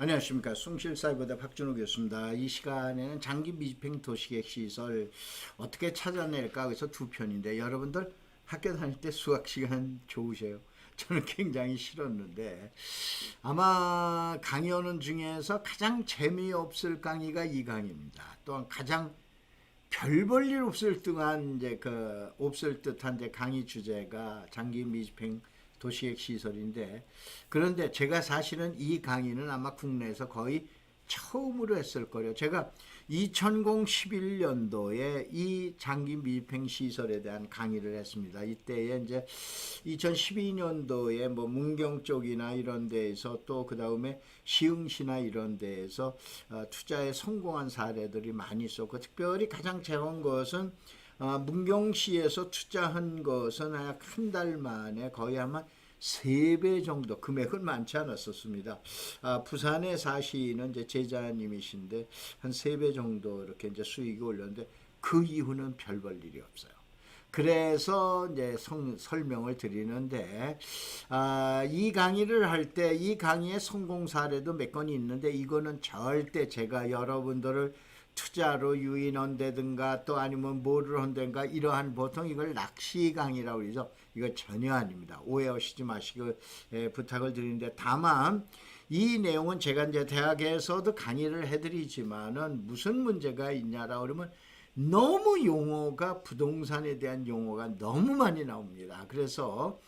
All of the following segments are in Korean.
안녕하십니까. 숭실사이버대 박준호 교수입니다. 이 시간에는 장기 미집행 도시계획 시설 어떻게 찾아낼까 그래서 두 편인데, 여러분들 학교 다닐 때 수학 시간 좋으세요? 저는 굉장히 싫었는데, 아마 강의하는 중에서 가장 재미없을 강의가 이 강의입니다. 또한 가장 별 볼 일 없을 듯한 없을 듯한 강의 주제가 장기 미집행 도시계획 시설인데, 그런데 제가 사실은 이 강의는 아마 국내에서 거의 처음으로 했을 거예요. 제가 2011년도에 이 장기 미집행 시설에 대한 강의를 했습니다. 이때에 이제 2012년도에 뭐 문경 쪽이나 이런 데에서, 또 그 다음에 시흥시나 이런 데에서 투자에 성공한 사례들이 많이 있었고, 특별히 가장 재미있는 것은 문경시에서 투자한 것은 한 달 만에 거의 아마 3배 정도, 금액은 많지 않았었습니다. 부산에 사시는 이제 제자님이신데 한 3배 정도 이렇게 이제 수익이 올렸는데, 그 이후는 별 볼 일이 없어요. 그래서 이제 설명을 드리는데, 이 강의를 할 때 이 강의의 성공 사례도 몇 건이 있는데, 이거는 절대 제가 여러분들을 투자로 유인한다든가 또 아니면 뭐를 한다든가 이러한, 보통 이걸 낚시 강의라고 그러죠. 이거 전혀 아닙니다. 오해하시지 마시고 부탁을 드리는데, 다만 이 내용은 제가 이제 대학에서도 강의를 해드리지만은 무슨 문제가 있냐라 그러면, 너무 용어가, 부동산에 대한 용어가 너무 많이 나옵니다. 그래서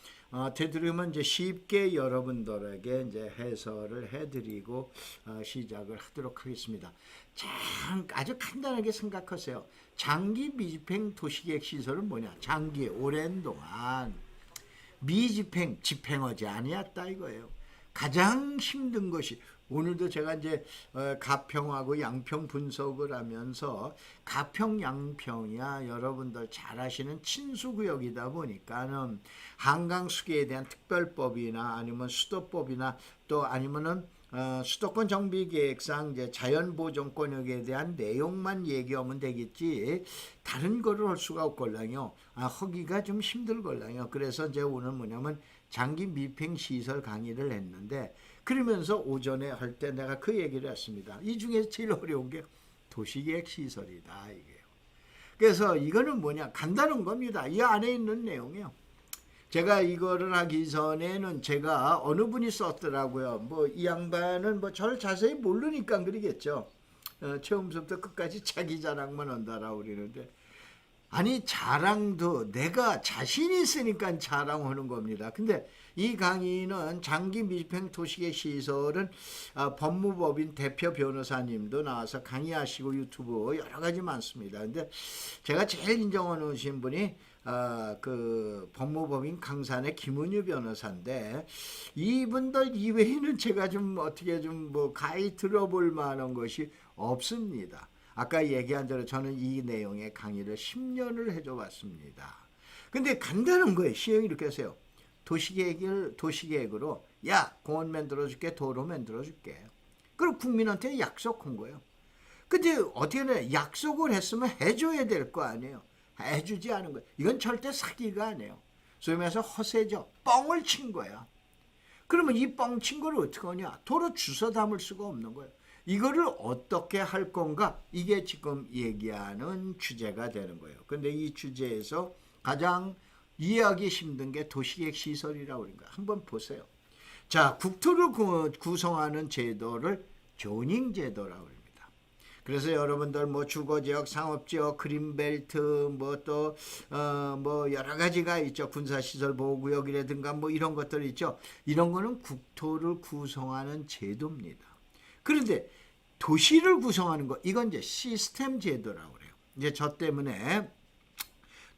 되도록이면 이제 쉽게 여러분들에게 이제 해설을 해드리고 시작을 하도록 하겠습니다. 아주 간단하게 생각하세요. 장기 미집행 도시계획 시설은 뭐냐? 장기, 오랜 동안 미집행, 집행하지 아니었다 이거예요. 가장 힘든 것이, 오늘도 제가 이제 가평하고 양평 분석을 하면서, 가평 양평이야 여러분들 잘 아시는 친수구역이다 보니까는 한강 수계에 대한 특별법이나 아니면 수도법이나 또 아니면은 수도권 정비계획상 이제 자연보존권역에 대한 내용만 얘기하면 되겠지, 다른 거를 할 수가 없걸랑요. 하기가 좀 힘들걸랑요. 그래서 이제 오늘 뭐냐면 장기 미집행 시설 강의를 했는데, 그러면서 오전에 할 때 내가 그 얘기를 했습니다. 이 중에서 제일 어려운 게 도시계획 시설이다 이게요. 그래서 이거는 뭐냐, 간단한 겁니다. 이 안에 있는 내용이요. 제가 이거를 하기 전에는 제가 어느 분이 썼더라고요. 뭐 이 양반은 뭐 저를 자세히 모르니까 그러겠죠. 처음부터 끝까지 자기 자랑만 한다라고 그러는데, 아니 자랑도 내가 자신이 있으니까 자랑하는 겁니다. 근데 이 강의는 장기 미집행 도시계획 시설은 법무법인 대표 변호사님도 나와서 강의하시고 유튜브 여러 가지 많습니다. 근데 제가 제일 인정하는 분이 그 법무법인 강산의 김은유 변호사인데, 이분들 이외에는 제가 좀 어떻게 좀 뭐 가히 들어볼 만한 것이 없습니다. 아까 얘기한 대로 저는 이 내용의 강의를 10년을 해줘 왔습니다. 근데 간단한 거예요. 시행이 이렇게 하세요. 도시계획으로, 야, 공원 만들어줄게, 도로 만들어줄게. 그리고 국민한테 약속한 거예요. 근데 어떻게 해? 약속을 했으면 해줘야 될 거 아니에요. 해주지 않은 거예요. 이건 절대 사기가 아니에요. 소위 말해서 허세죠. 뻥을 친 거야. 그러면 이 뻥 친 거를 어떻게 하냐? 도로 주워 담을 수가 없는 거예요. 이거를 어떻게 할 건가? 이게 지금 얘기하는 주제가 되는 거예요. 근데 이 주제에서 가장 이해하기 힘든 게 도시계획 시설이라고 그러는 거예요. 한번 보세요. 자, 국토를 구성하는 제도를 조닝 제도라고 합니다. 그래서 여러분들 뭐 주거지역, 상업지역, 그린벨트, 뭐 또 뭐 여러 가지가 있죠. 군사시설 보호구역이라든가 뭐 이런 것들 있죠. 이런 거는 국토를 구성하는 제도입니다. 그런데 도시를 구성하는 거, 이건 이제 시스템 제도라고 그래요. 이제 저 때문에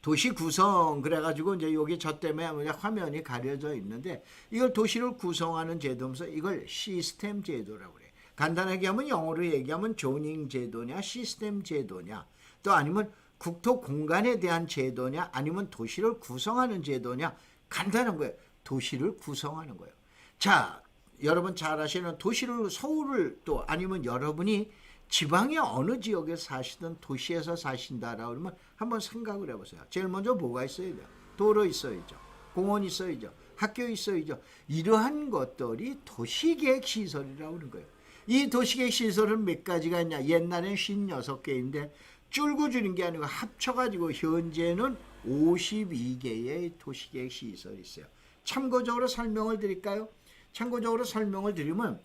도시 구성 그래가지고 이제 여기 저 때문에 화면이 가려져 있는데, 이걸 도시를 구성하는 제도면서 이걸 시스템 제도라고 그래요. 간단하게 하면, 영어로 얘기하면 조닝 제도냐 시스템 제도냐, 또 아니면 국토 공간에 대한 제도냐 아니면 도시를 구성하는 제도냐. 간단한 거예요. 도시를 구성하는 거예요. 자, 여러분 잘 아시는 도시를, 서울을, 또 아니면 여러분이 지방의 어느 지역에 사시든 도시에서 사신다라고 그러면 한번 생각을 해보세요. 제일 먼저 뭐가 있어야죠? 도로 있어야죠. 공원 있어야죠. 학교 있어야죠. 이러한 것들이 도시계획 시설이라고 하는 거예요. 이 도시계획 시설은 몇 가지가 있냐? 옛날엔 56개인데 줄고 줄인 게 아니고 합쳐가지고 현재는 52개의 도시계획 시설이 있어요. 참고적으로 설명을 드릴까요? 참고적으로 설명을 드리면,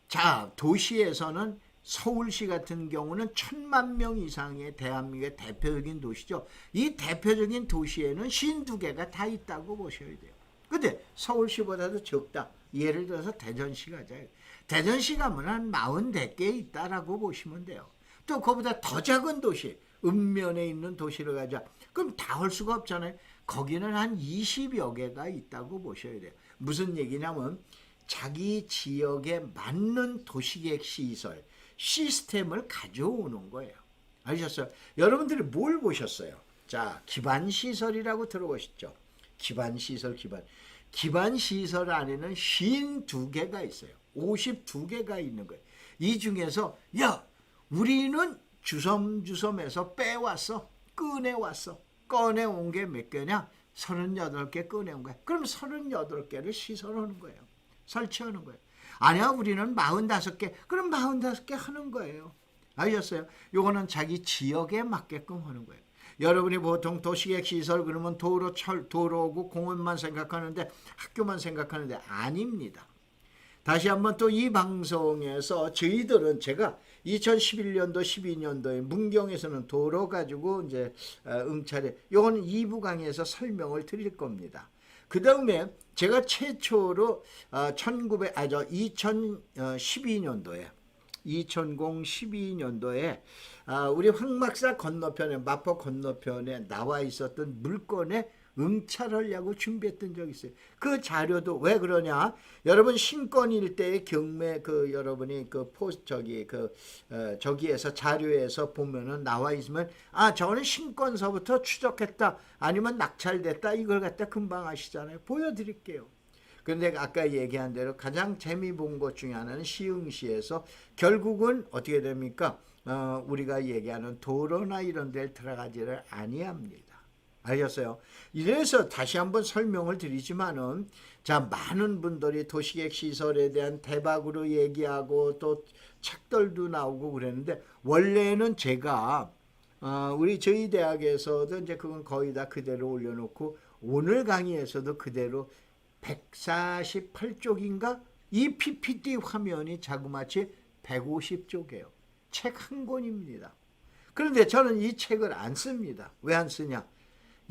자, 도시에서는 서울시 같은 경우는 1,000만 명 이상의 대한민국의 대표적인 도시죠. 이 대표적인 도시에는 52개가 다 있다고 보셔야 돼요. 근데 서울시보다도 적다. 예를 들어서 대전시 가자요. 대전시 가면 한 44개 있다라고 보시면 돼요. 또 그보다 더 작은 도시, 읍면에 있는 도시를 가자. 그럼 다 할 수가 없잖아요. 거기는 한 20여 개가 있다고 보셔야 돼요. 무슨 얘기냐면 자기 지역에 맞는 도시계획 시설, 시스템을 가져오는 거예요. 아셨어요? 여러분들이 뭘 보셨어요? 자, 기반시설이라고 들어보셨죠? 기반시설. 기반시설 안에는 52개가 있어요. 52개가 있는 거예요. 이 중에서 야, 우리는 주섬주섬에서 빼왔어. 꺼내왔어. 꺼내온 게 몇 개냐? 38개 꺼내온 거야. 그럼 38개를 시설하는 거예요. 설치하는 거예요. 아니야, 우리는 45개. 그럼 45개 하는 거예요. 아셨어요? 요거는 자기 지역에 맞게끔 하는 거예요. 여러분이 보통 도시계획 시설 그러면 도로고 공원만 생각하는데, 학교만 생각하는데 아닙니다. 다시 한번 또 이 방송에서 저희들은 제가 2011년도 12년도에 문경에서는 도로 가지고 이제 응찰에 요거는 2부 강의에서 설명을 드릴 겁니다. 그 다음에 제가 최초로 2012년도에 우리 황막사 건너편에, 마포 건너편에 나와 있었던 물건에 응찰하려고 준비했던 적이 있어요. 그 자료도 왜 그러냐? 여러분 신권 일대의 경매 여러분이 저기에서 자료에서 보면은 나와 있으면 저거는 신권서부터 추적했다 아니면 낙찰됐다 이걸 갖다 금방 아시잖아요. 보여드릴게요. 그런데 아까 얘기한 대로 가장 재미 본 것 중에 하나는 시흥시에서 결국은 어떻게 됩니까? 우리가 얘기하는 도로나 이런 데를 들어가지를 아니합니다. 알겠어요? 이래서 다시 한번 설명을 드리지만은, 자, 많은 분들이 도시계획 시설에 대한 대박으로 얘기하고 또 책들도 나오고 그랬는데, 원래는 제가 저희 대학에서도 이제 그건 거의 다 그대로 올려놓고 오늘 강의에서도 그대로 148쪽인가? 이 PPT 화면이 자그마치 150쪽이에요. 책 한 권입니다. 그런데 저는 이 책을 안 씁니다. 왜 안 쓰냐?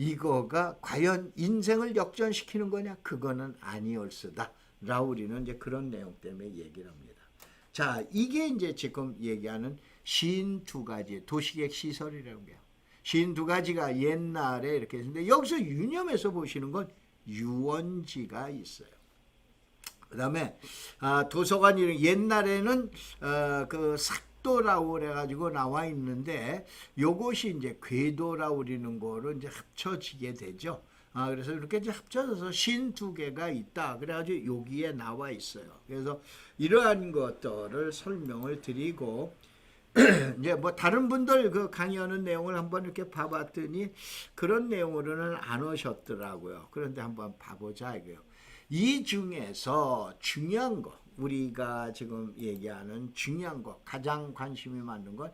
이거가 과연 인생을 역전시키는 거냐? 그거는 아니올수다. 라우리는 이제 그런 내용 때문에 얘기를 합니다. 자, 이게 이제 지금 얘기하는 52가지 도시계획 시설이라는 거예요. 52가지가 옛날에 이렇게 했는데, 여기서 유념해서 보시는 건 유원지가 있어요. 그 다음에 도서관 이름, 옛날에는 그 삭도라고 그래가지고 나와 있는데, 요것이 이제 궤도라고 그러는 거로 이제 합쳐지게 되죠. 그래서 이렇게 이제 합쳐져서 52개가 있다. 그래가지고 여기에 나와 있어요. 그래서 이러한 것들을 설명을 드리고, 이제 뭐 다른 분들 그 강의하는 내용을 한번 이렇게 봐봤더니 그런 내용으로는 안 오셨더라고요. 그런데 한번 봐보자 이거요. 이 중에서 중요한 거, 우리가 지금 얘기하는 중요한 거, 가장 관심이 많은 건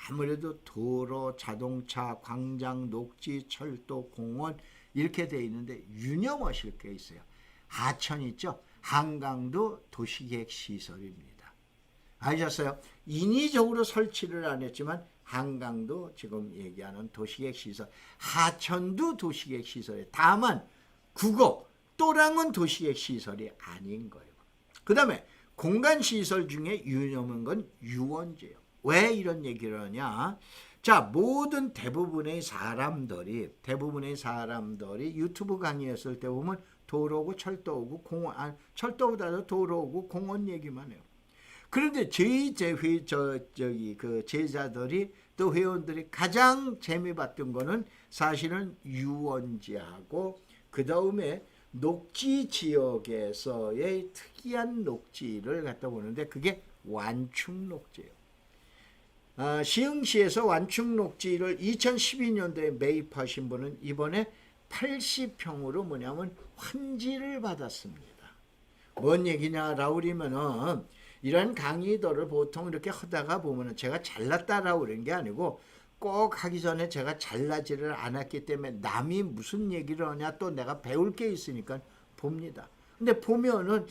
아무래도 도로, 자동차, 광장, 녹지, 철도, 공원 이렇게 돼 있는데, 유념하실 게 있어요. 하천 있죠? 한강도 도시계획 시설입니다. 아셨어요? 인위적으로 설치를 안 했지만 한강도 지금 얘기하는 도시계획 시설, 하천도 도시계획 시설이에요. 다만 국어, 또랑은 도시계획 시설이 아닌 거예요. 그 다음에 공간시설 중에 유념한 건 유원지예요. 왜 이런 얘기를 하냐? 자, 모든 대부분의 사람들이 유튜브 강의했을 때 보면 도로고 철도고 공원, 철도보다도 도로고 공원 얘기만 해요. 그런데 저희 제자들이 또 회원들이 가장 재미봤던 거는 사실은 유원지하고 그 다음에 녹지 지역에서의 특이한 녹지를 갖다 보는데, 그게 완충녹지예요. 시흥시에서 완충녹지를 2012년도에 매입하신 분은 이번에 80평으로 뭐냐면 환지를 받았습니다. 뭔 얘기냐 라우리면은, 이런 강의들을 보통 이렇게 하다가 보면은 제가 잘났다라고 그런 게 아니고 꼭 하기 전에 제가 잘나지를 않았기 때문에 남이 무슨 얘기를 하냐 또 내가 배울 게 있으니까 봅니다. 근데 보면은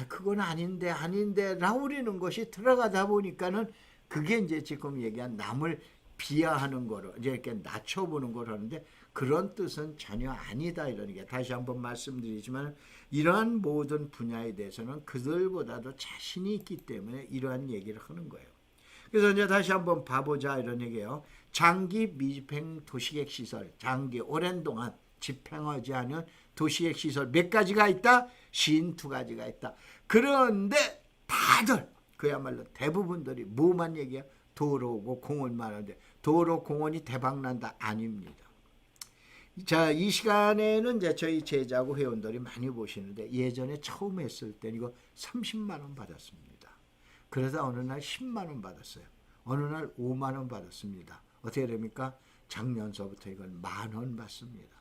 그건 아닌데 라고 그러는 것이 들어가다 보니까는 그게 이제 지금 얘기한 남을 비하하는 거로 이제 이렇게 낮춰보는 걸 하는데 그런 뜻은 전혀 아니다 이러는 게 다시 한번 말씀드리지만 이러한 모든 분야에 대해서는 그들보다도 자신이 있기 때문에 이러한 얘기를 하는 거예요. 그래서 이제 다시 한번 봐보자 이런 얘기예요. 장기 미집행 도시계획 시설, 장기 오랜 동안 집행하지 않은 도시계획 시설 몇 가지가 있다? 52가지가 있다. 그런데 다들 그야말로 대부분들이 뭐만 얘기해? 도로고 공원만 하는데 도로 공원이 대박난다? 아닙니다. 자, 이 시간에는 이제 저희 제자고 회원들이 많이 보시는데 예전에 처음 했을 때 이거 30만 원 받았습니다. 그러다 어느 날 10만 원 받았어요. 어느 날 5만 원 받았습니다. 어떻게 됩니까? 작년서부터 이걸 10,000원 받습니다.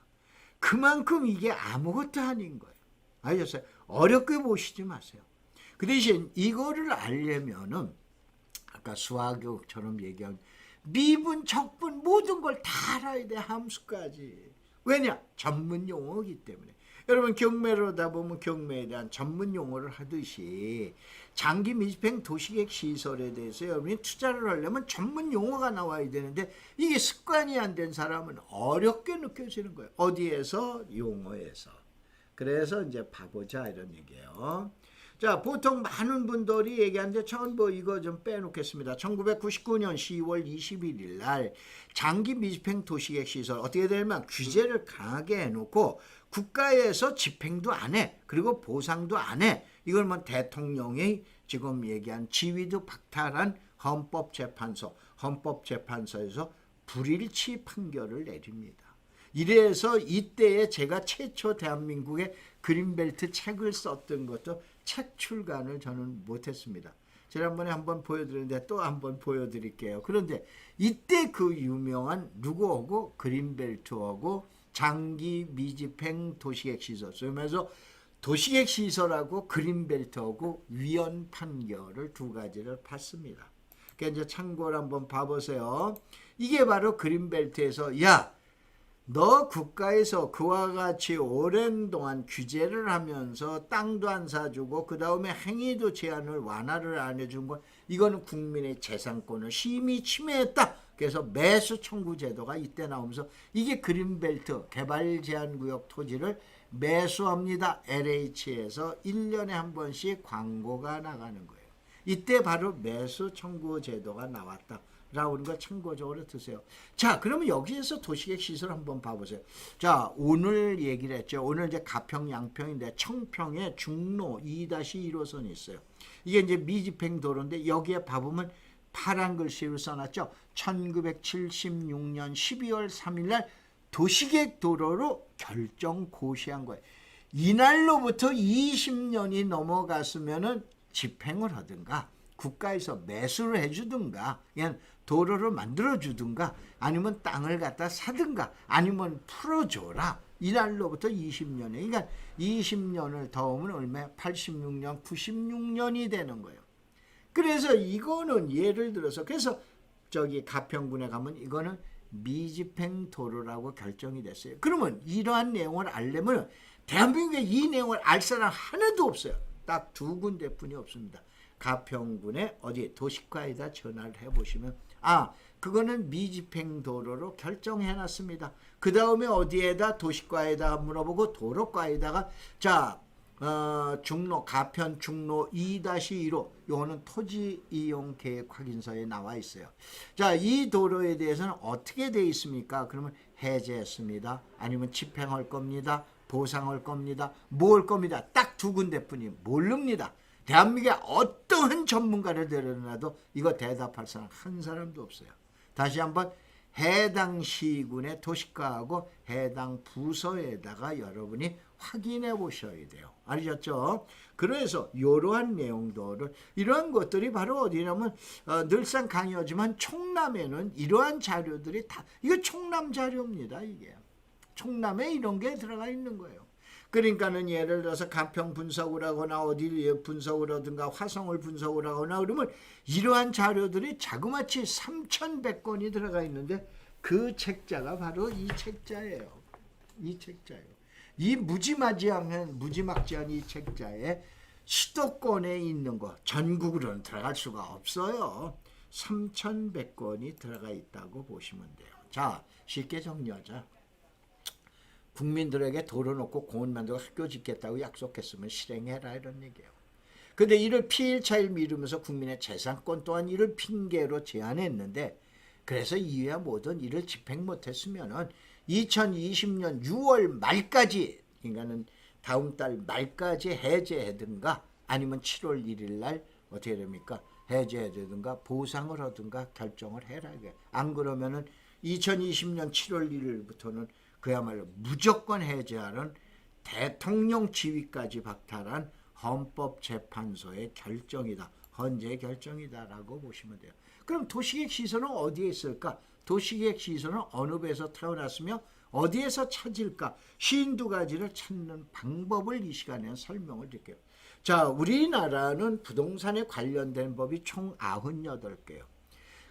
그만큼 이게 아무것도 아닌 거예요. 아셨어요? 어렵게 보시지 마세요. 그 대신 이거를 알려면은 아까 수학교육처럼 얘기한 미분, 적분 모든 걸 다 알아야 돼. 함수까지. 왜냐? 전문 용어이기 때문에. 여러분 경매를 하다 보면 경매에 대한 전문 용어를 하듯이 장기 밀집행 도시계획 시설에 대해서 여러분이 투자를 하려면 전문 용어가 나와야 되는데 이게 습관이 안 된 사람은 어렵게 느껴지는 거예요. 어디에서? 용어에서. 그래서 이제 봐보자 이런 얘기예요. 자, 보통 많은 분들이 얘기하는데 저는 이거 좀 빼놓겠습니다. 1999년 10월 21일 날 장기 미집행 도시계획 시설 어떻게 되냐면 규제를 강하게 해놓고 국가에서 집행도 안 해. 그리고 보상도 안 해. 이걸 대통령이 지금 얘기한 지위도 박탈한 헌법재판소에서 불일치 판결을 내립니다. 이래서 이때에 제가 최초 대한민국의 그린벨트 책을 썼던 것도 책 출간을 저는 못했습니다. 지난번에 한번 보여드렸는데 또 한번 보여드릴게요. 그런데 이때 그 유명한 누구하고 그린벨트하고 장기 미집행 도시계획 시설 그러면서 도시계획 시설하고 그린벨트하고 위헌 판결을 두 가지를 받습니다. 그러니까 이제 참고를 한번 봐보세요. 이게 바로 그린벨트에서 너 국가에서 그와 같이 오랜 동안 규제를 하면서 땅도 안 사주고 그 다음에 행위도 제한을 완화를 안 해준 건 이거는 국민의 재산권을 심히 침해했다. 그래서 매수 청구 제도가 이때 나오면서 이게 그린벨트 개발제한구역 토지를 매수합니다. LH에서 1년에 한 번씩 광고가 나가는 거예요. 이때 바로 매수 청구 제도가 나왔다. 라는 걸 참고적으로 드세요. 자, 그러면 여기에서 도시계획 시설 한번 봐보세요. 자, 오늘 얘기를 했죠. 오늘 이제 가평, 양평인데 청평에 중로 2-1호선이 있어요. 이게 이제 미집행 도로인데 여기에 봐보면 파란 글씨로 써놨죠. 1976년 12월 3일 날 도시계획 도로로 결정 고시한 거예요. 이날로부터 20년이 넘어갔으면은 집행을 하든가 국가에서 매수를 해주든가 그냥 도로를 만들어주든가 아니면 땅을 갖다 사든가 아니면 풀어줘라. 이날로부터 20년에 그러니까 20년을 더하면 얼마? 86년, 96년이 되는 거예요. 그래서 이거는 예를 들어서 그래서 저기 가평군에 가면 이거는 미집행 도로라고 결정이 됐어요. 그러면 이러한 내용을 알려면 대한민국에 이 내용을 알 사람 하나도 없어요. 딱 2군데뿐이 없습니다. 가평군의 어디 도시과에다 전화를 해보시면 그거는 미집행 도로로 결정해놨습니다. 그 다음에 어디에다 도시과에다가 물어보고 도로과에다가 중로 가평 중로 2-1호 요거는 토지 이용 계획 확인서에 나와 있어요. 자, 이 도로에 대해서는 어떻게 돼 있습니까? 그러면 해제했습니다. 아니면 집행할 겁니다. 보상할 겁니다. 뭘 겁니다. 딱 2군데뿐이 모릅니다. 대한민국에 어떠한 전문가를 데려놔도 이거 대답할 사람 한 사람도 없어요. 다시 한번 해당 시군의 도시과하고 해당 부서에다가 여러분이 확인해 보셔야 돼요. 아시겠죠? 그래서 이러한 내용들을 이러한 것들이 바로 어디냐면 늘상 강의하지만 총남에는 이러한 자료들이 다 이거 총남 자료입니다. 이게 총남에 이런 게 들어가 있는 거예요. 그러니까는 예를 들어서 간평 분석을 하거나 어디를 분석을 하든가 화성을 분석을 하거나 그러면 이러한 자료들이 자그마치 3,100권이 들어가 있는데 그 책자가 바로 이 책자예요. 이 책자예요. 이 무지막지한 이 책자에 수도권에 있는 거 전국으로는 들어갈 수가 없어요. 3,100권이 들어가 있다고 보시면 돼요. 자, 쉽게 정리하자. 국민들에게 도로 놓고 공원 만들고 학교 짓겠다고 약속했으면 실행해라 이런 얘기예요. 근데 이를 피일차일 미루면서 국민의 재산권 또한 이를 핑계로 제안했는데 그래서 이외야 뭐든 이를 집행 못했으면은 2020년 6월 말까지 그러니까는 다음 달 말까지 해제하든가 아니면 7월 1일 날 어떻게 됩니까? 해제하든가 보상을 하든가 결정을 해라. 안 그러면은 2020년 7월 1일부터는 그야말로 무조건 해제하는 대통령 지위까지 박탈한 헌법재판소의 결정이다. 헌재 결정이다라고 보시면 돼요. 그럼 도시계획 시설은 어디에 있을까? 도시계획 시설은 어느 배에서 태어났으며 어디에서 찾을까? 52가지를 찾는 방법을 이 시간에 설명을 드릴게요. 자, 우리나라는 부동산에 관련된 법이 총 98개요.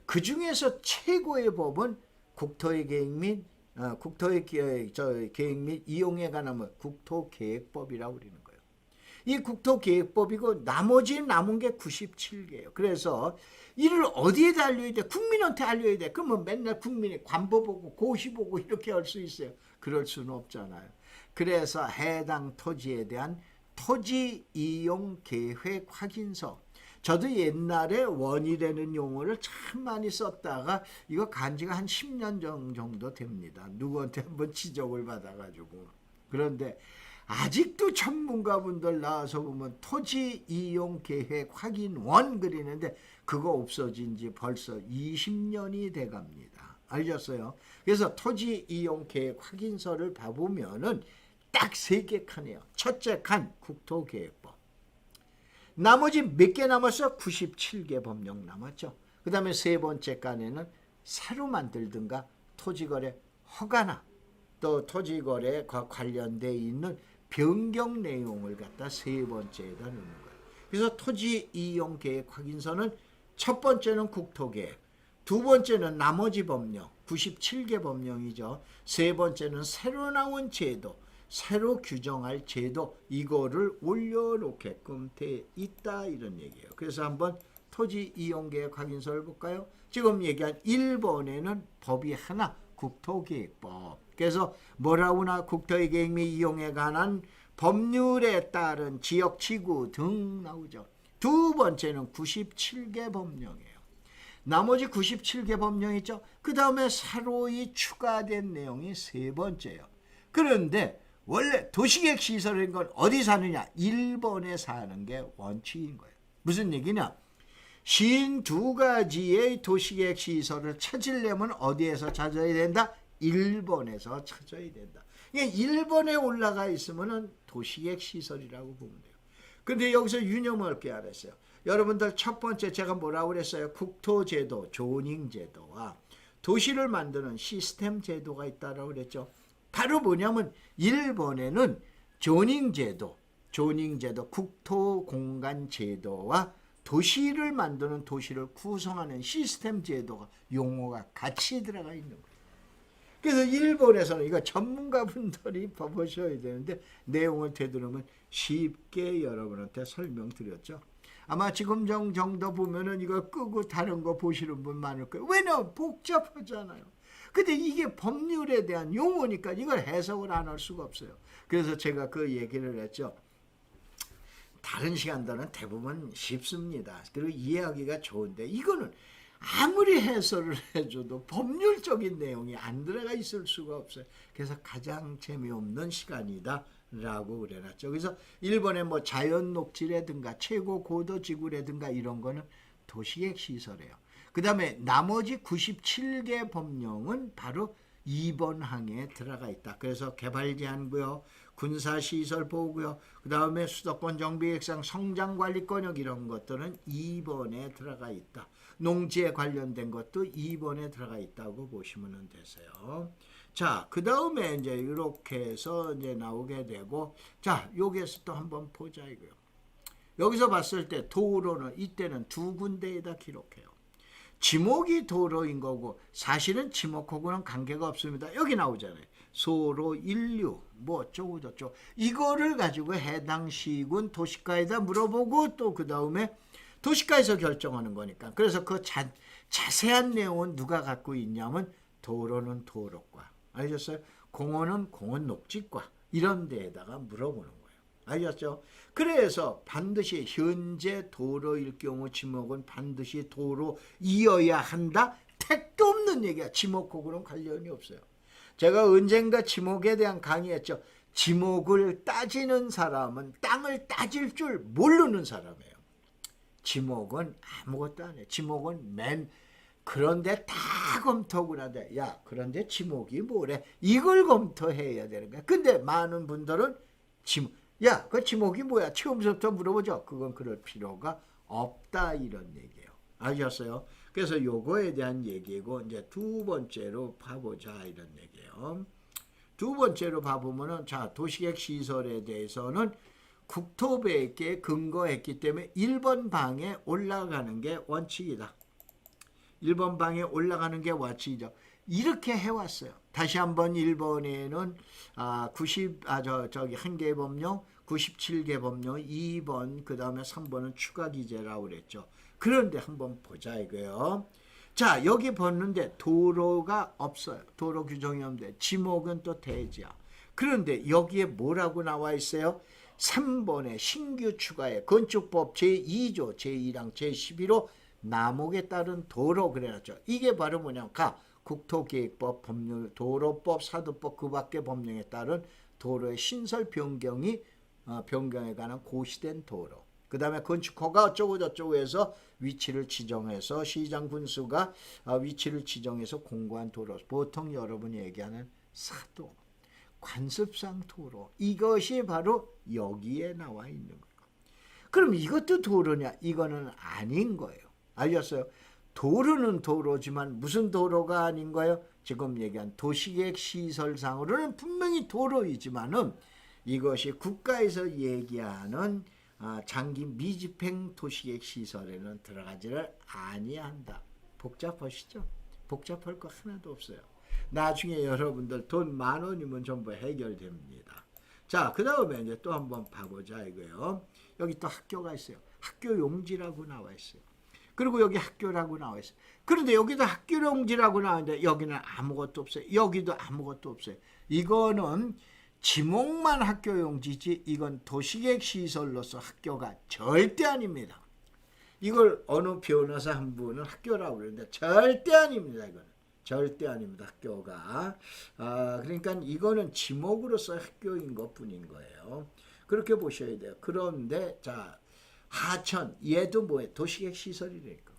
그 중에서 최고의 법은 국토의 계획 및 계획 및 이용에 관한 국토계획법이라고 그러는 거예요. 이 국토계획법이고 나머지 남은 게 97개예요. 그래서 이를 어디에다 알려야 돼? 국민한테 알려야 돼. 그러면 맨날 국민이 관보 보고 고시 보고 이렇게 할 수 있어요. 그럴 수는 없잖아요. 그래서 해당 토지에 대한 토지 이용 계획 확인서. 저도 옛날에 원이라는 용어를 참 많이 썼다가 이거 간지가 한 10년 정도 됩니다. 누구한테 한번 지적을 받아가지고. 그런데 아직도 전문가분들 나와서 보면 토지 이용 계획 확인원 그리는데 그거 없어진 지 벌써 20년이 돼 갑니다. 알겠어요? 그래서 토지 이용 계획 확인서를 봐보면은 딱 3개 칸이에요. 첫째 칸 국토계획법. 나머지 몇 개 남았어? 97개 법령 남았죠. 그 다음에 세 번째 칸에는 새로 만들든가 토지거래 허가나 또 토지거래과 관련돼 있는 변경 내용을 갖다 세 번째에다 넣는 거예요. 그래서 토지 이용 계획 확인서는 첫 번째는 국토계획, 두 번째는 나머지 법령, 97개 법령이죠. 세 번째는 새로 나온 제도, 새로 규정할 제도 이거를 올려놓게끔 돼 있다 이런 얘기예요. 그래서 한번 토지 이용 계획 확인서를 볼까요? 지금 얘기한 1번에는 법이 하나 국토계획법. 그래서 뭐라고나 국토계획 및 이용에 관한 법률에 따른 지역지구 등 나오죠. 두 번째는 97개 법령이에요. 나머지 97개 법령 있죠. 그 다음에 새로이 추가된 내용이 세 번째예요. 그런데 원래 도시계획 시설인 건 어디 사느냐? 1번에 사는 게 원칙인 거예요. 무슨 얘기냐? 52가지의 도시계획 시설을 찾으려면 어디에서 찾아야 된다? 1번에서 찾아야 된다. 그러니까 1번에 올라가 있으면 도시계획 시설이라고 보면 돼요. 근데 여기서 유념할 게 알았어요. 여러분들 첫 번째 제가 뭐라고 그랬어요? 국토제도, 조닝제도와 도시를 만드는 시스템 제도가 있다고 그랬죠. 바로 뭐냐면 1번에는 조닝제도, 국토공간제도와 도시를 만드는 도시를 구성하는 시스템 제도가 용어가 같이 들어가 있는 거예요. 그래서 일본에서는 이거 전문가분들이 보셔야 되는데 내용을 되돌으면 쉽게 여러분한테 설명드렸죠. 아마 지금 정도 보면은 이거 끄고 다른 거 보시는 분 많을 거예요. 왜냐면 복잡하잖아요. 근데 이게 법률에 대한 용어니까 이걸 해석을 안 할 수가 없어요. 그래서 제가 그 얘기를 했죠. 다른 시간들은 대부분 쉽습니다. 그리고 이해하기가 좋은데 이거는 아무리 해설을 해줘도 법률적인 내용이 안 들어가 있을 수가 없어요. 그래서 가장 재미없는 시간이다 라고 그래놨죠. 그래서 일본의 뭐 자연녹지라든가 최고 고도지구라든가 이런 거는 도시계획 시설이에요. 그 다음에 나머지 97개 법령은 바로 2번 항에 들어가 있다. 그래서 개발제한구역, 군사시설 보호구역, 그 다음에 수도권 정비계획상 성장관리권역 이런 것들은 2번에 들어가 있다. 농지에 관련된 것도 2번에 들어가 있다고 보시면 되세요. 자, 그 다음에 이제 이렇게 해서 이제 나오게 되고, 자, 여기에서 또 한번 보자 이거요. 여기서 봤을 때 도로는 이때는 두 군데에다 기록해요. 지목이 도로인 거고 사실은 지목하고는 관계가 없습니다. 여기 나오잖아요. 소로 인류 뭐 어쩌고 저쩌고 이거를 가지고 해당 시군 도시가에다 물어보고 또 그 다음에 도시가에서 결정하는 거니까. 그래서 그 자세한 내용은 누가 갖고 있냐면 도로는 도로과, 알겠어요? 공원은 공원 녹지과 이런 데에다가 물어보는 거예요. 알겠죠? 그래서 반드시 현재 도로일 경우 지목은 반드시 도로이어야 한다. 택도 없는 얘기야. 지목하고는 관련이 없어요. 제가 언젠가 지목에 대한 강의했죠. 지목을 따지는 사람은 땅을 따질 줄 모르는 사람이에요. 지목은 아무것도 안 해. 지목은 그런데 다 검토하고 나대. 야, 그런데 지목이 뭐래? 이걸 검토해야 되는 거야. 근데 많은 분들은 야, 그 지목이 뭐야? 처음부터 물어보죠. 그건 그럴 필요가 없다 이런 얘기예요. 아셨어요? 그래서 요거에 대한 얘기고 이제 두 번째로 봐보자 이런 얘기예요. 두 번째로 봐보면은 자, 도시계획 시설에 대해서는 국토계획에 근거했기 때문에 1번 방에 올라가는 게 원칙이다. 1번 방에 올라가는 게 원칙이죠. 이렇게 해왔어요. 다시 한번 1번에는 1개 법령, 97개 법령, 2번, 그 다음에 3번은 추가 기재라고 그랬죠. 그런데 한번 보자 이거요. 자, 여기 보는데 도로가 없어요. 도로 규정이 없는데 지목은 또 대지야. 그런데 여기에 뭐라고 나와 있어요? 3번에 신규 추가에 건축법 제2조 제1항 제11호 남목에 따른 도로 그래놨죠. 이게 바로 뭐냐면 국토계획법, 법률, 도로법, 사도법 그 밖의 법령에 따른 도로의 신설 변경에 관한 고시된 도로. 그 다음에 건축허가 어쩌고 저쩌고 해서 위치를 지정해서 시장 군수가 위치를 지정해서 공고한 도로. 보통 여러분이 얘기하는 사도, 관습상 도로. 이것이 바로 여기에 나와 있는 거예요. 그럼 이것도 도로냐? 이거는 아닌 거예요. 알겠어요? 도로는 도로지만 무슨 도로가 아닌 거예요? 지금 얘기한 도시계획 시설상으로는 분명히 도로이지만은 이것이 국가에서 얘기하는 장기 미집행 도시계획 시설에는 들어가지를 아니한다. 복잡하시죠? 복잡할 거 하나도 없어요. 나중에 여러분들 돈 10,000원이면 전부 해결됩니다. 자, 그 다음에 이제 또 한번 봐보자 이거요. 여기 또 학교가 있어요. 학교 용지라고 나와 있어요. 그리고 여기 학교라고 나와 있어요. 그런데 여기도 학교 용지라고 나왔는데 여기는 아무것도 없어요. 여기도 아무것도 없어요. 이거는 지목만 학교 용지지 이건 도시계획 시설로서 학교가 절대 아닙니다. 이걸 어느 변호사 한 분은 학교라고 그러는데 절대 아닙니다. 이거는 절대 아닙니다. 학교가 그러니까 이거는 지목으로서 학교인 것뿐인 거예요. 그렇게 보셔야 돼요. 그런데 자, 하천 얘도 뭐예요? 도시계획 시설이니까.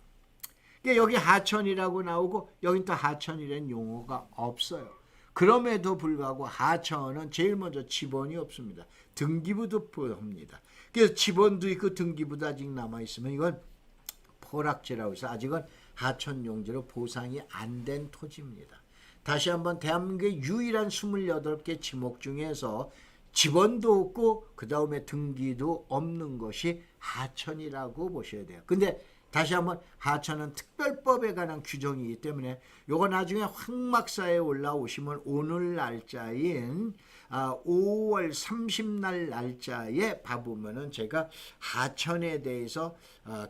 여기 하천이라고 나오고 여긴 또 하천이라는 용어가 없어요. 그럼에도 불구하고 하천은 제일 먼저 지번이 없습니다. 등기부도 포함합니다. 그래서 지번도 있고 등기부도 아직 남아있으면 이건 포락지라고 해서 아직은 하천 용지로 보상이 안 된 토지입니다. 다시 한번 대한민국의 유일한 28개 지목 중에서 지번도 없고 그 다음에 등기도 없는 것이 하천이라고 보셔야 돼요. 근데 다시 한번 하천은 특별법에 관한 규정이기 때문에 요거 나중에 황막사에 올라오시면 오늘 날짜인 5월 30날 날짜에 봐보면은 제가 하천에 대해서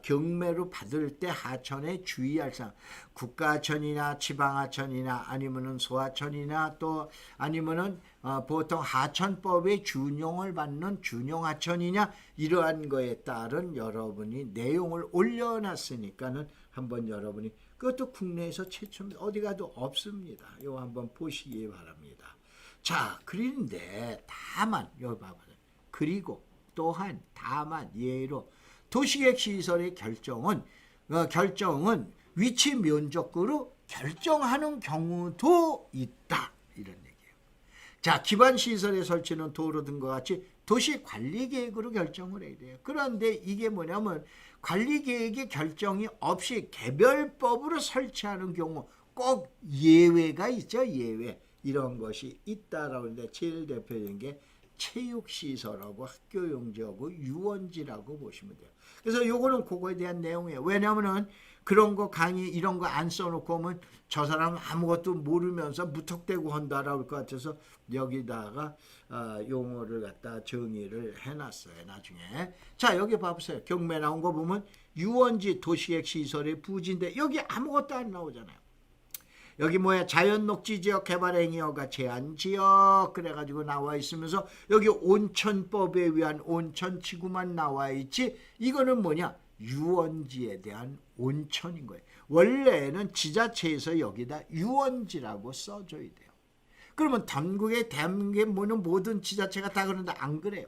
경매로 받을 때 하천에 주의할 사항, 국가하천이나 지방하천이나 아니면은 소하천이나 또 아니면은 보통 하천법의 준용을 받는 준용하천이냐 이러한 거에 따른 여러분이 내용을 올려놨으니까는 한번 여러분이 그것도 국내에서 최초입니다. 어디 가도 없습니다. 이거 한번 보시기 바랍니다. 자, 그런데 다만 여기 봐봐요. 그리고 또한 다만 예로 도시계획 시설의 결정은 위치 면적으로 결정하는 경우도 있다 이런 얘기예요. 자, 기반 시설의 설치는 도로 등과 같이 도시 관리 계획으로 결정을 해야 돼요. 그런데 이게 뭐냐면 관리 계획의 결정이 없이 개별법으로 설치하는 경우 꼭 예외가 있죠. 예외. 이런 것이 있다라고 하는데 제일 대표적인 게 체육시설하고 학교용지하고 유원지라고 보시면 돼요. 그래서 요거는 그거에 대한 내용이에요. 왜냐하면은 그런 거 강의 이런 거 안 써놓고 오면 저 사람 아무것도 모르면서 무턱대고 한다라고 할 것 같아서 여기다가 용어를 갖다 정의를 해놨어요. 나중에. 자, 여기 봐보세요. 경매 나온 거 보면 유원지 도시계획 시설의 부지인데 여기 아무것도 안 나오잖아요. 여기 뭐야, 자연녹지지역 개발행위허가 제한지역 그래가지고 나와 있으면서 여기 온천법에 의한 온천지구만 나와 있지. 이거는 뭐냐, 유원지에 대한 온천인 거예요. 원래는 지자체에서 여기다 유원지라고 써줘야 돼요. 그러면 전국의 대한민국의 모든 지자체가 다 그런데 안 그래요.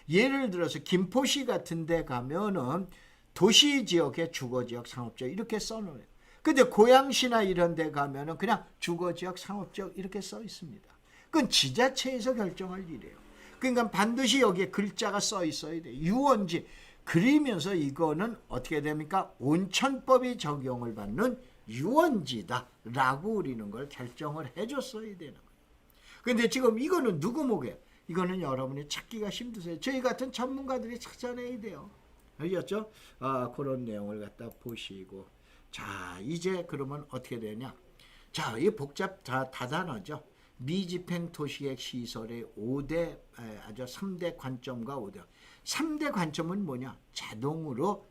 예를 들어서 김포시 같은 데 가면은 도시지역에 주거지역 상업지역 이렇게 써놓아요. 근데 고양시나 이런 데 가면은 그냥 주거지역 상업지역 이렇게 써 있습니다. 그건 지자체에서 결정할 일이에요. 그러니까 반드시 여기에 글자가 써 있어야 돼요. 유원지. 그리면서 이거는 어떻게 됩니까? 온천법이 적용을 받는 유원지다라고 우리는 걸 결정을 해줬어야 되는 거예요. 근데 지금 이거는 누구 목에? 이거는 여러분이 찾기가 힘드세요. 저희 같은 전문가들이 찾아내야 돼요. 알겠죠? 그런 내용을 갖다 보시고. 자, 이제 그러면 어떻게 되냐? 자, 이 다단하죠. 미집행 도시계획 시설의 5대, 아주 3대 관점과 5대. 3대 관점은 뭐냐? 자동으로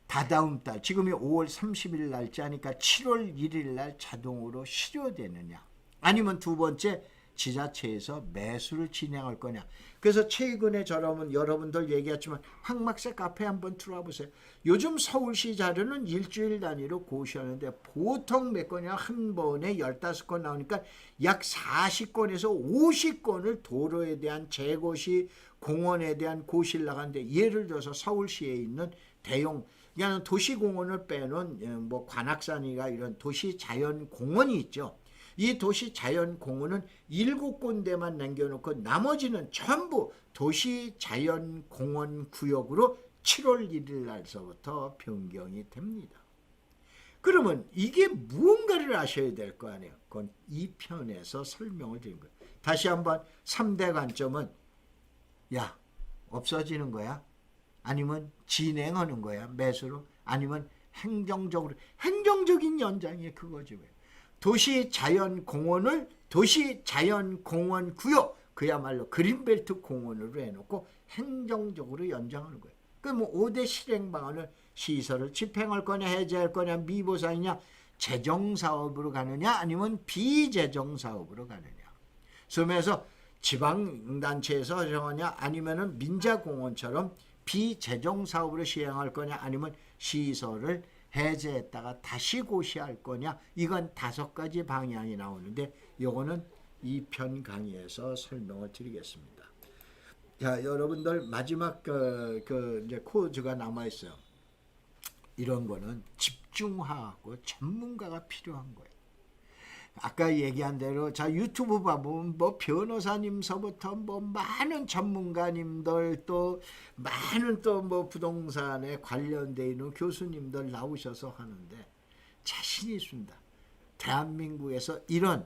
다다음 달, 지금이 5월 30일 날짜니까 7월 1일 날 자동으로 실효되느냐? 아니면 두 번째, 지자체에서 매수를 진행할 거냐. 그래서 최근에 여러분들 얘기했지만 황막사 카페 한번 들어와 보세요. 요즘 서울시 자료는 일주일 단위로 고시하는데 보통 몇 건이냐, 한 번에 15건 나오니까 약 40건에서 50건을 도로에 대한 재고시, 공원에 대한 고시를 나가는데, 예를 들어서 서울시에 있는 대형 그냥 도시공원을 빼놓은 뭐 관악산이나 이런 도시자연공원이 있죠. 이 도시자연공원은 7군데만 남겨놓고 나머지는 전부 도시자연공원 구역으로 7월 1일 날서부터 변경이 됩니다. 그러면 이게 무언가를 아셔야 될 거 아니에요. 그건 이 편에서 설명을 드린 거예요. 다시 한번 3대 관점은, 야, 없어지는 거야? 아니면 진행하는 거야? 매수로? 아니면 행정적인 연장이 그거지. 왜? 도시자연공원을 도시자연공원 구역, 그야말로 그린벨트 공원으로 해놓고 행정적으로 연장하는 거예요. 그럼 뭐 5대 실행 방안을 시설을 집행할 거냐, 해제할 거냐, 미보상이냐, 재정사업으로 가느냐, 아니면 비재정사업으로 가느냐. 그래서 지방단체에서 정하냐, 아니면은 민자공원처럼 비재정사업으로 시행할 거냐, 아니면 시설을 해제했다가 다시 고시할 거냐. 이건 5가지 방향이 나오는데 이거는 2편 강의에서 설명을 드리겠습니다. 자, 여러분들 마지막 이제 코드가 남아 있어요. 이런 거는 집중하고 전문가가 필요한 거예요. 아까 얘기한 대로 자, 유튜브 봐보면 뭐 변호사님서부터 뭐 많은 전문가님들, 또 많은 또 뭐 부동산에 관련되어 있는 교수님들 나오셔서 하는데 자신이 있습니다. 대한민국에서 이런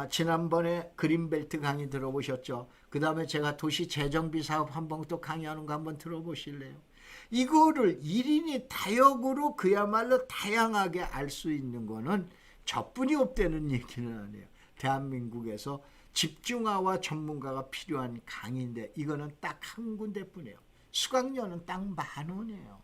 지난번에 그린벨트 강의 들어보셨죠? 그 다음에 제가 도시재정비 사업 한번 또 강의하는 거 한번 들어보실래요? 이거를 1인이 다역으로 그야말로 다양하게 알 수 있는 거는 저뿐이 없다는 얘기는 아니에요. 대한민국에서 집중화와 전문가가 필요한 강의인데 이거는 딱 한 군데뿐이에요. 수강료는 딱 10,000원이에요.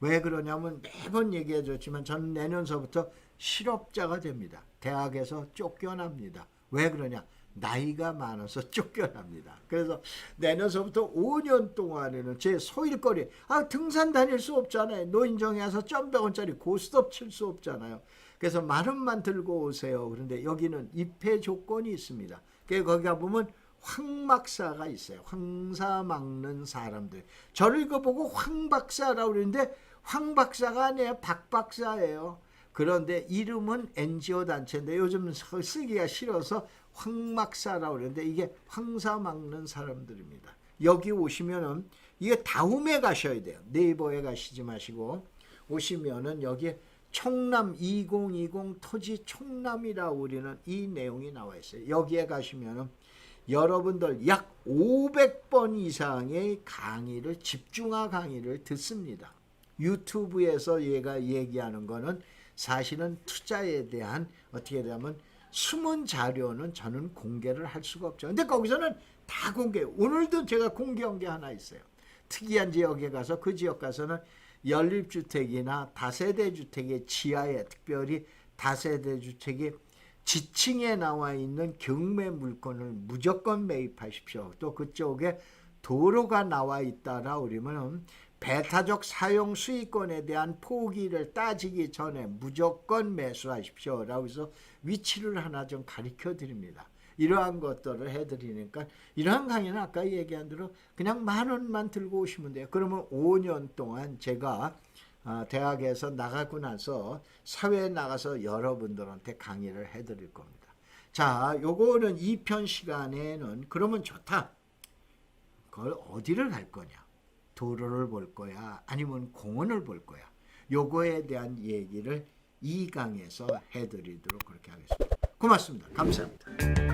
왜 그러냐면 매번 얘기해 줬지만 저는 내년서부터 실업자가 됩니다. 대학에서 쫓겨납니다. 왜 그러냐? 나이가 많아서 쫓겨납니다. 그래서 내년서부터 5년 동안에는 제 소일거리, 등산 다닐 수 없잖아요. 노인정에 와서 1,100원짜리 고스톱 칠 수 없잖아요. 그래서 10,000원만 들고 오세요. 그런데 여기는 입회 조건이 있습니다. 거기 가보면 황박사가 있어요. 황사 막는 사람들. 저를 이거 보고 황박사라고 그러는데 황박사가 아니에요. 박박사예요. 그런데 이름은 NGO 단체인데 요즘 쓰기가 싫어서 황막사라고 그러는데 이게 황사 막는 사람들입니다. 여기 오시면은 이게 다음에 가셔야 돼요. 네이버에 가시지 마시고 오시면은 여기에 총남 2020 토지 총남이라 우리는 이 내용이 나와 있어요. 여기에 가시면은 여러분들 약 500번 이상의 강의를 집중화 강의를 듣습니다. 유튜브에서 얘가 얘기하는 거는 사실은 투자에 대한 어떻게 되면 숨은 자료는 저는 공개를 할 수가 없죠. 근데 거기서는 다 공개. 오늘도 제가 공개한 게 하나 있어요. 특이한 지역에 가서 그 지역 가서는 연립주택이나 다세대 주택의 지하에 특별히 다세대 주택이 지층에 나와 있는 경매 물건을 무조건 매입하십시오. 또 그쪽에 도로가 나와 있다라 그러면 배타적 사용 수익권에 대한 포기를 따지기 전에 무조건 매수하십시오. 라고 해서 위치를 하나 좀 가르쳐 드립니다. 이러한 것들을 해드리니까 이러한 강의는 아까 얘기한 대로 그냥 10,000원만 들고 오시면 돼요. 그러면 5년 동안 제가 대학에서 나가고 나서 사회에 나가서 여러분들한테 강의를 해드릴 겁니다. 자, 요거는 2편 시간에는 그러면 좋다. 그걸 어디를 갈 거냐? 도로를 볼 거야? 아니면 공원을 볼 거야? 요거에 대한 얘기를 2강에서 해드리도록 그렇게 하겠습니다. 고맙습니다. 감사합니다.